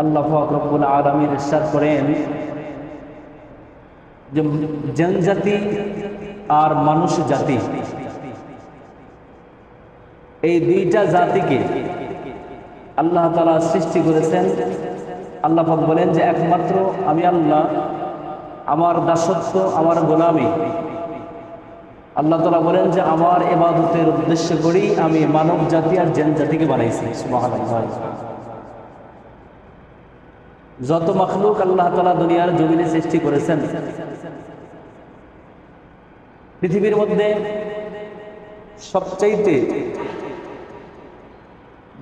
আল্লাহ পাক রব্বুল আলামিন ইরশাদ করেন যে জিন জাতি আর মানুষ জাতি, এই দুইটা জাতিকে আল্লাহ তাআলা সৃষ্টি করেছেন। আল্লাহ পাক বলেন যে একমাত্র আমি আল্লাহ, আমার দাসত্ব, আমার গোলামি। আল্লাহ তাআলা বলেন যে আমার ইবাদতের উদ্দেশ্য করেই আমি মানব জাতি আর জিন জাতিকে বানাইছি। সুবহানাল্লাহ। যত মাখলুক আল্লাহ তাআলা দুনিয়ার জমিনে সৃষ্টি করেছেন, পৃথিবীর মধ্যে সবচাইতে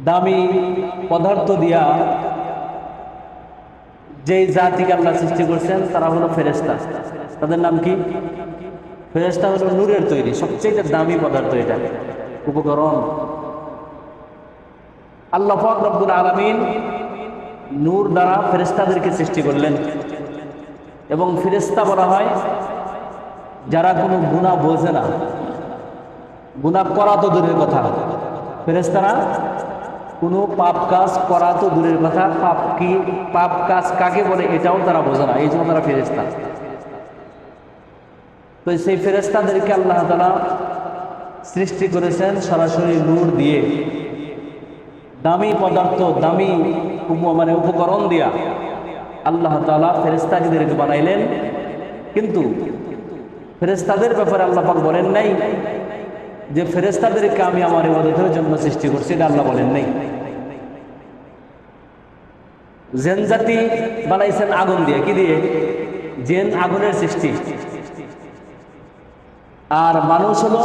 দামি পদার্থ দিয়া যেই জাতিকে আল্লাহ সৃষ্টি করছেন তারা হলো ফেরেশতা। তাদের নাম কি? ফেরেশতা হলো নূরের তৈরি, সবচেয়ে দামি পদার্থ, এটা উপকরণ। আল্লাহ পাক রব্বুল আলামিন নূর দ্বারা ফেরেশতাদেরকে সৃষ্টি করলেন। এবং ফেরেশতা বলা হয় যারা কোনো গুনাহ বোঝে না, গুনাহ করা তো দূরের কথা, ফেরেশতারা কোনো পাপ কাজ করা তো দূরের কথা, পাপ কাজ কাকে বলে এটাও তারা বোঝে না, এই জন্য তারা ফেরেশতা। তো সেই ফেরেশতাদেরকে আল্লাহ তাআলা সৃষ্টি করেছেন সরাসরি নূর দিয়ে, দামি পদার্থ, দামি উপকরণ দিয়া আল্লাহ তাআলা ফেরেশতাদেরকে বানাইলেন। কিন্তু ফেরেশতাদের ব্যাপারে আল্লাহ পাক বলেন নাই যে ফেরেশতাদেরকে আমি আমার ইবাদতের জন্য সৃষ্টি করছি, এটা আল্লাহ বলেন নাই। জিন জাতি বানাইছেন আগুন দিয়ে। কি দিয়ে? জিন আগুনের সৃষ্টি। আর মানুষ হলো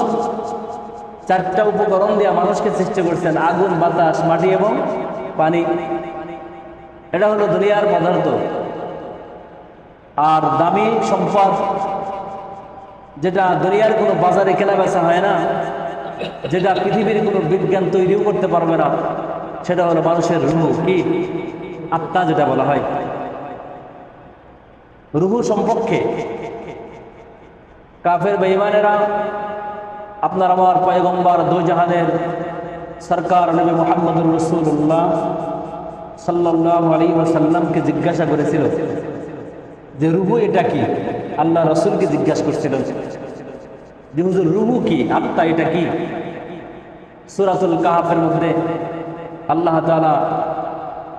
চারটা উপকরণ দিয়ে মানুষকে সৃষ্টি করছেন: আগুন, বাতাস, মাটি এবং পানি। এটা হলো দুনিয়ার পদার্থ। আর দামি সম্পদ, যেটা দুনিয়ার কোনো বাজারে কেনা বেচা হয় না, যেটা পৃথিবীর কোনো বিজ্ঞান তৈরিও করতে পারবে না, সেটা হলো মানুষের রূহ। কি? আত্মা যেটা বলা হয়। রূহ সম্পর্কে কাফের বেঈমানেরা আপনার আমার পয়গম্বর দু জাহানের সরকার নবী মুহাম্মদুর রাসূলুল্লাহ সাল্লাল্লাহু আলাইহি ওয়াসাল্লামকে জিজ্ঞাসা করেছিল যে রূহ এটা কি। আল্লাহ রাসূলকে জিজ্ঞাসা করছিলেন যে হুজুর রূহ কি, আত্মা এটা কি? সূরাতুল কাহফের মধ্যে আল্লাহ তাআলা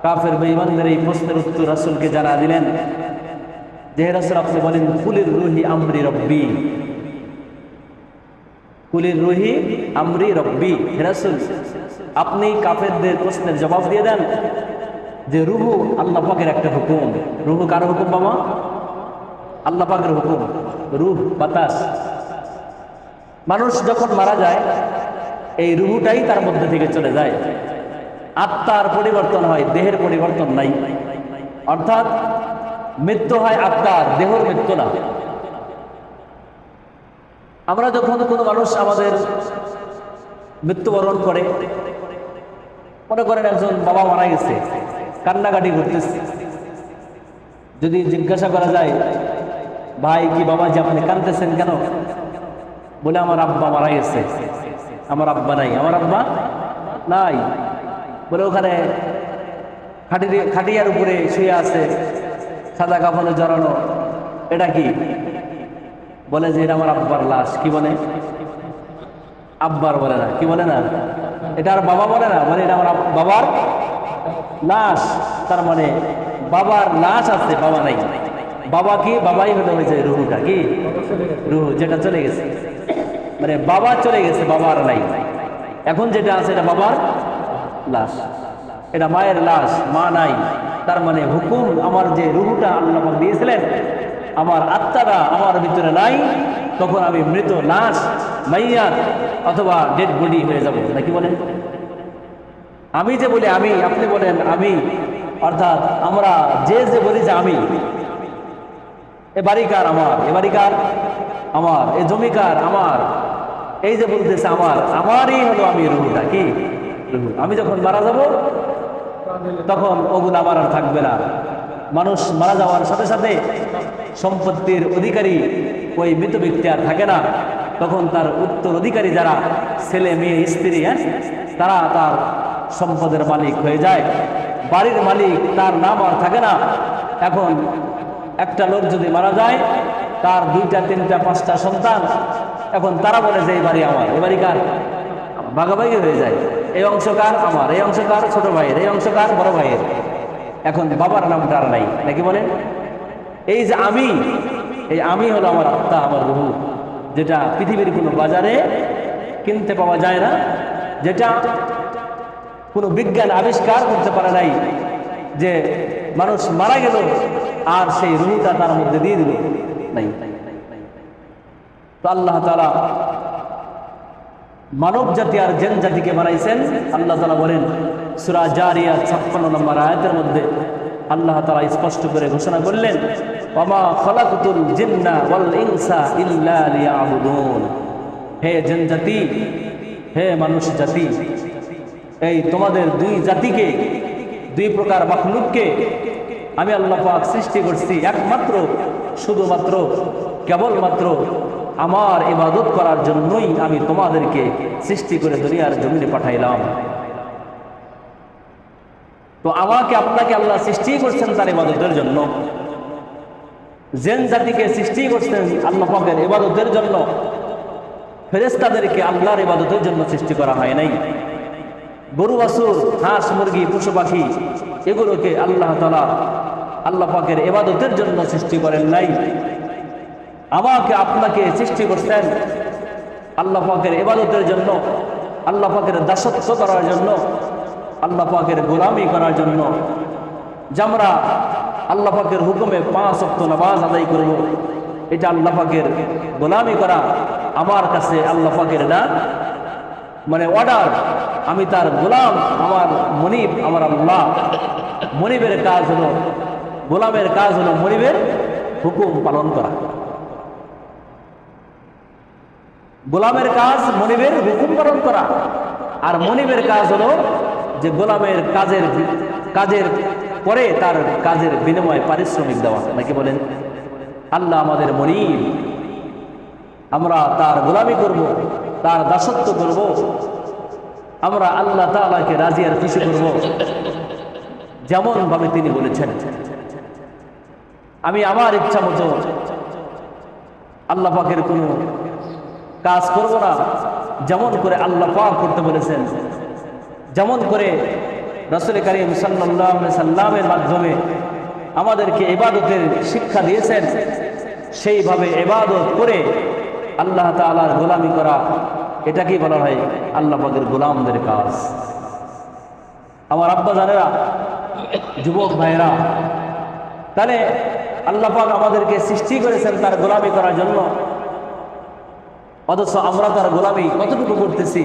কাফের বেঈমানদের এই প্রশ্নের উত্তর রাসূলকে জানা দিলেন যে হে রাসূল, আপনি বলেন কুলির রূহি আমরি রব্বি, কুলির রূহি আমরি রব্বি। হে রাসূল, আপনি কাফেরদের প্রশ্নের জবাব দিয়ে দেন যে রূহ আল্লাহ পাকের একটা হুকুম। রূহ কার হুকুম বাবা? আল্লাহ পাকের হুকুম। রূহ বাতাস। মানুষ যখন মারা যায় এই রূহটাই তার মধ্যে থেকে চলে যায়। আত্মার পরিবর্তন হয়, দেহের পরিবর্তন নাই। অর্থাৎ মৃত্যু হয় আত্মার, দেহের মৃত্যু না। আমরা যখন কোনো মানুষ আমাদের মৃত্যুবরণ করে, মনে করেন একজন বাবা মারা গেছে, কান্নাকাটি করতেছে, যদি জিজ্ঞাসা করা যায় ভাই কি বাবা যে আপনি কাঁদতেছেন কেন? বলে আমার আব্বা মারা গেছে। আমার আব্বা নাই। আমার আব্বা নাই বলে ওখানে খাটিয়ার উপরে শুয়ে আছে, সাদা কাপড়ে জড়ানো। এটা কি? বলে যে এটা আমার আব্বার লাশ। কি বলে? আব্বার বলে না। কি বলে না? এটা আর বাবা বলে না, মানে এটা আমার বাবার লাশ। তার মানে বাবার লাশ আছে, বাবা নাই। বাবা কি? বাবাই হলে হয়েছে রুহুটা। কি? রুহু, যেটা চলে গেছে। মানে বাবা চলে গেছে, বাবার নাই। এখন যেটা আছে এটা বাবার লাশ, এটা মায়ের লাশ, মা নাই। তার মানে হুকুম, আমার যে রুহুটা আল্লাহ পাক দিয়েছিলেন, আমার আত্মাটা আমার ভিতরে নাই, তখন আমি মৃত লাশ, মাইয়াত অথবা ডেড বডি হয়ে যাব। নাকি বলেন? আমি যে বলি আমি, আপনি বলেন আমি, অর্থাৎ আমরা যে বলি যে আমি, এ বাড়িকার আমার, এ বাড়িকার আমার, এ জমিকার আমার, এই যে বলতেছে আমার, আমারই হলো আমি রুহুটা। কি? রুহু। আমি যখন মারা যাব তখন ওগুলো আমার আর থাকবে না। মানুষ মারা যাওয়ার সাথে সাথে সম্পত্তির অধিকারী ওই মৃত ব্যক্তি আর থাকে না। তখন তার উত্তর অধিকারী যারা ছেলে মেয়ে স্ত্রী, তারা তার সম্পদের মালিক হয়ে যায়। বাড়ির মালিক তার নাম আর থাকে না। এখন একটা লোক যদি মারা যায়, তার 2টা 3টা 5টা সন্তান, এখন তারা বলে যে এই বাড়ি আমার, এই বাড়ি কার, ভাগাভাগি হয়ে যায়। এই অংশকার আমার, এই অংশকার ছোট ভাইয়ের, এই অংশকার বড় ভাইয়ের। এখন বাবার নামটা আর নাই, নাকি বলেন? এই যে আমি, এই আমি হলো আমার আত্মা, আমার রূহ, যেটা পৃথিবীর কোনো বাজারে কিনতে পাওয়া যায় না, যেটা কোনো বিজ্ঞান আবিষ্কার করতে পারে নাই, যে মানুষ মারা গেল আর সেই রূহটা তার মধ্যে দিয়ে দিল, নাই। তো আল্লাহ তাআলা মানব জাতি আর জিন জাতিকে বানাইছেন। আল্লাহ তাআলা বলেন সূরা জারিয়াত 56 নম্বর আয়াতের মধ্যে আল্লাহ তাআলা স্পষ্ট করে ঘোষণা করলেন, ওয়ামা খালাকতুল জিন্না ওয়াল ইনসা ইল্লা লিয়াবুদুন। হে জিন জাতি, হে মানুষ জাতি, এই তোমাদের 2 জাতিকে, 2 প্রকার মাখলুককে আমি আল্লাহ পাক সৃষ্টি করছি একমাত্র, শুধুমাত্র, কেবলমাত্র আমার ইবাদত করার জন্যই আমি তোমাদেরকে সৃষ্টি করে দুনিয়ার জমিনে পাঠাইলাম। তো আমাকে আপনাকে আল্লাহ সৃষ্টি করছেন তার ইবাদতের জন্য, জিন জাতিকে সৃষ্টি করছেন আল্লাহ পাকের ইবাদতের জন্য। ফেরেশতাদেরকে আল্লাহর ইবাদতের জন্য সৃষ্টি করা হয় নাই। গরু বাছুর, হাঁস মুরগি, পশু পাখি, এগুলোকে আল্লাহ তাআলা আল্লাহ পাকের ইবাদতের জন্য সৃষ্টি করেন নাই। আমাকে আপনাকে সৃষ্টি করছেন আল্লাহ পাকের ইবাদতের জন্য, আল্লাহ পাকের দাসত্ব করার জন্য, আল্লাহ পাকের গোলামি করার জন্য। যে আমরা আল্লাহ পাকের হুকুমে 5 ওয়াক্ত নামাজ আদায় করব, এটা আল্লাহ পাকের গোলামি করা। আমার কাছে আল্লাহ পাকের না মানে অর্ডার, আমি তার গোলাম, আমার মনিব আমার আল্লাহ। মনিবের কাজ হলো, গোলামের কাজ হলো মনিবের হুকুম পালন করা। গোলামের কাজ মনিবের হুকুম পালন করা, আর মনিবের কাজ হলো যে গোলামের কাজের পরে তার কাজের বিনিময়ে পারিশ্রমিক দেওয়া, নাকি বলেন? আল্লাহ আমাদের মনিব, আমরা তার গোলামি করব, তার দাসত্ব করব, আমরা আল্লাহ তাআলাকে রাজি আর খুশি করব যেমন ভাবে তিনি বলেছেন। আমি আমার ইচ্ছা মতো আল্লাহ পাকের কোনো কাজ করব না, যেমন করে আল্লাহ পাক করতে বলেছেন, যেমন করে রাসূল কারীম সাল্লাল্লাহু আলাইহি সাল্লামের মাধ্যমে আমাদেরকে ইবাদতের শিক্ষা দিয়েছেন, সেইভাবে ইবাদত করে আল্লাহ তাআলার গোলামি করা, এটাকেই বলা হয় আল্লাহ পাকের গোলামদের কাজ। আমার আব্বা জানেরা, যুবক ভাইরা, তাহলে আল্লাহ পাক আমাদেরকে সৃষ্টি করেছেন তার গোলামি করার জন্য, অথচ আমরা তার গোলামি কতটুকু করতেছি?